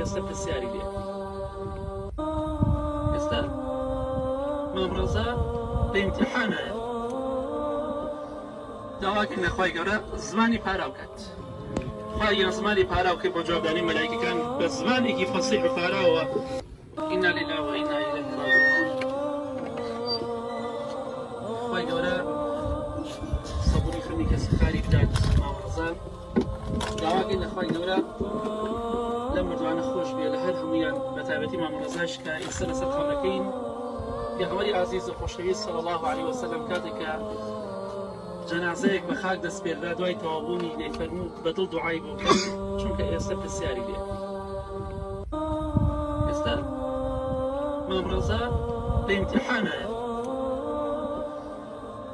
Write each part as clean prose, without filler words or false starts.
ئێستا پرسیاری لێ ئێستا مامڕۆزە لە ئیمتیحانایە داواکردن نەخوای گەورە زمانی پاراو کات خواهی زمانی پاراو کرد بۆ جوابدانی مەلایکەکان بە زمانێکی فەسیح و پاراوە ئینا لیلا و ئینا ئیلەیهی ڕاجعون خواهی گەورە سەبوری خەمی کەسی خاری بدات مامڕۆزە داواکردن نەخوای گەورە لەم مردوانە خۆش بێ لە هەر هەمویان بە تایبەتی مامڕۆزەش کە ئێستا لەسەر خەونەکەین پێغەمبەری عەزیز و خۆشەویست صلی الله علیه وسلم کاتێکە جەنازەیەک بە خاک دەست پێدرا دوای تەواوبوونی لێی فەرموو بەدڵ دوعای بۆ بکەن چونکە ئێستا پرسیاری لێ ئێستا مامڕۆزە لە ئیمتیحانایە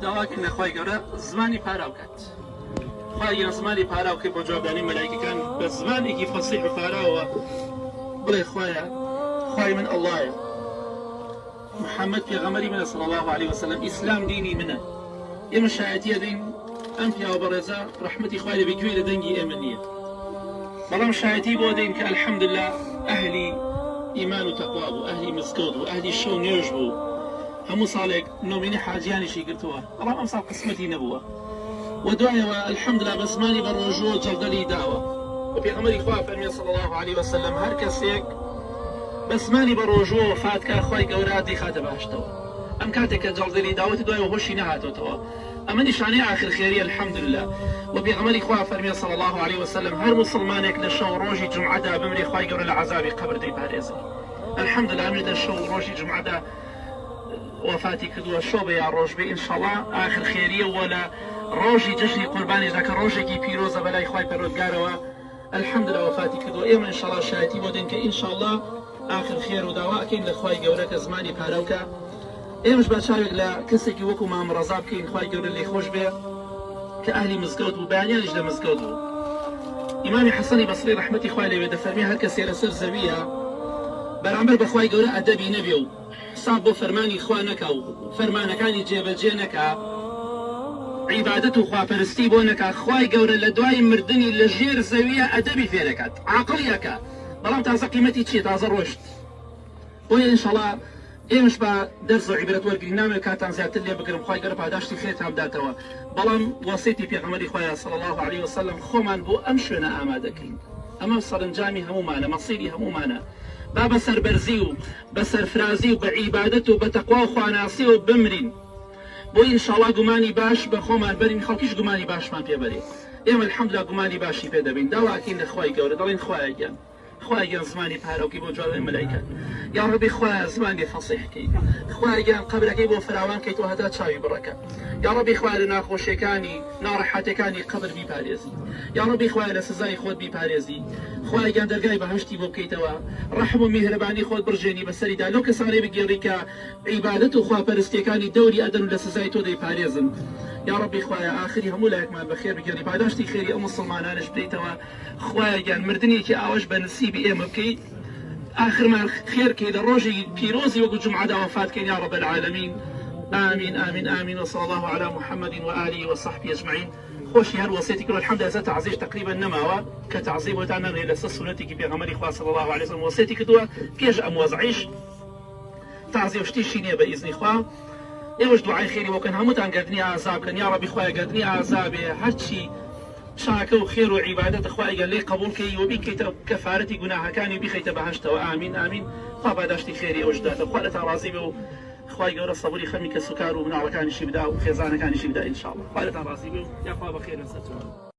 داواکردن نەخوای گەورە زمانی پاراو کات خواهی زمانی پاراو کرد بۆ جوابدانی مەلایکەکان بە زمانێکی فەسیح و پاراوە بڵێ خوایە خوای من ئەڵڵایە محەممەد پێغەمبەری منە صلی الله علیه وسلم ئیسلام دینی منە ئێمە شایەتیە دەین ئەم پیاوە بەڕێزە ڕەحمەتی خوای لەبێ گوێ لە دەنگی ئێمە نییە بەڵام شایەتی بۆ دەین کە ئەلحەمدوللا ئەهلی ئیمان و تەقوا بوو ئەهلی مزگەوت بوو ئەهلی شەو نوێژ بوو هەموو ساڵێک نۆمینی حاجیانیشی گرتووە بەڵام ئەم ساڵ قسمەتی نەبووە و دوایەوە ئەلحەمدوللا بە زمانی بە ڕۆژوە جەڵدەلی داوە و پێغەمبەری خوا فەرمیێ صلی الله علیه وسلم هەر کەسێک بە زمانی بە ڕۆژوە وفاتکە خوای گەورە دەیخاتە بەهەشتەوە ئەم کاتێک کە جەڵدەلی داوەتی دوایەوە هۆشی نەهاتۆتەوە ئەمە نیشانەی ئاخر خێری الحەمدوللا و پێغەمبەری خوا فەرمیێ صلی الله علیه وسلم هەر موسڵمانێک لە شەو ڕۆژی جومعەدا بمرێ خوای گەورە لە عەزابی قەبر دەیپارێزێ الحەمدوللا ئەمێ لە شەو ڕۆژی جومعەدا وفاتی کردووە شۆ بە یا ڕۆژ بێ ئینشەڵڵا ئاخر خێریە وە لە ڕۆژی جەژنی قوربانیدا کە ڕۆژێکی پیرۆزە بەلای خوای پەروەردگارەوە الحەمدوللا وفاتی کردووە ئێمە ئینشەڵڵا شایەتی بۆ دێن کە ئینشەڵڵا آخر خێر و داوا ئەکەین لە خوای گەورە کە زمانی پاراوکە ئێمەش بە چاوێک لە کەسێکی وەکو مامڕەزا بکەین خوای گەورە لێی خۆش بێ کە ئەهلی مزگەوت بوو بەیانیانیش لە مزگەوت بوو ئیمامی حەسەنی بەسری ڕەحمەتی خوای لێوێ دەفەرمێ هەر کەسێ لەسەر زەویە بەرامبەر بە خوای گەورە ئەدەبی نەبێ و حساب بۆ فەرمانی خوا نەکا و فەرمانەکانی جێبەجێ نەکا عیبادەت و خواپەرستی بۆ نەکا خوای گەورە لە دوای مردنی لە ژێر زەویە ئەدەبی فێرەکات عاقڵیەکە بەڵام تازە قیمەتی چیە تازە ڕۆشت بۆیە ئینشەڵڵا ئێمەش بە دەرس و عیبرەت وەرگرین نامێت کاتان زیاتر لێ بگرم خوای گەورە پاداشتی خێرتان بداتەوە بەڵام وەسیەتی پێغەمبەری خوایە صلی الله علیه وسلم خۆمان بۆ ئەم شوێنە ئامادەکەین ئەمە سەرنجامی هەمومانە مەسیری هەمومانە با بە سەربەرزی و بە سەرفرازی و بە عیبادەت و بە تەقوا و خواناسی و بمرین بۆی ئینشەڵڵا گومانی باش بە خۆمان بەرین خەڵکیش گومانی باشمان پێبەرێ ئێمە الحەمدوللا گومانی باشی پێ دەبین داواکەین لە خوای گەورە دەڵێن خوایە گیان خوای گیان زمانی پاراوکی بۆ جوابدانی مەلایکەت یا ڕەبی خوایە زمانی فەسیحکەی خوای گیان قەبرەکەی بۆ فراوان کەیتەوە هەتا چاوی بڕەکە یا ڕەبی خوای لە ناخۆشیەکانی ناڕەحەتەکانی قەبر بیپارێزی یا ڕەبی خوای لە سزای خۆت بیپارێزی خوای گیان دەرگای بەهەشتی بۆ بکەیتەوە ڕەحم و میهرەبانی خۆت بڕژێنی بەسەریدا لەو کەسانەی بگێڕی کە عیبادەت و خواپەرستیەکانی دەوری ئەدەن و لە سزای تۆ دەیپارێزن یا ربی خوایە آخری هەموو لایەکمان بەخێر بگەڕی پاداشتی خێری ئەو موسڵمانانش بدەیتەوە خوایە گیان مردنێکی ئاوەش بە نسیبی ئێمە بکەیت آخرمان خێرکەی لە ڕۆژی پیرۆزی وەکو جومعەدا وەفاتکەین یا رب العالمین آمين آمين آمين وصلى الله على محمد وآله وصحبه أجمعين خوشي هر وصيتك الحمد لله تعزيز تقريبا نماوا كتعزيب وتانا لسنتك بيغمري خواه صلى الله عليه وسلم وصيتك دوا كيج أموزعيش تعزيب وشتيشيني بإذن خواه ئێوەش دوعای خێری بۆکەن هەمووتان گەردنی ئازابکەن یا ڕەبی خوایە گەردنی ئازابێ هەرچی چاکە و خێر و عیبادەتە خوای گەر لێ قبولکەی و بیکەیتە کەفارەتی گوناهەکانی و بیخەیتە بەهەشتەوە ئامین ئامین خوا پاداشتی خێری ئەوش داتە خوا لەتان ڕازی بێ و خوای گەورە سەبوری خەمی کە سوکار و مناڵەکانیشی بدا و خێزانەکانیشی بدا ئینشاءڵڵا خوا لەتان ڕازی بێ و یا خوا بەخێر لەسەرتون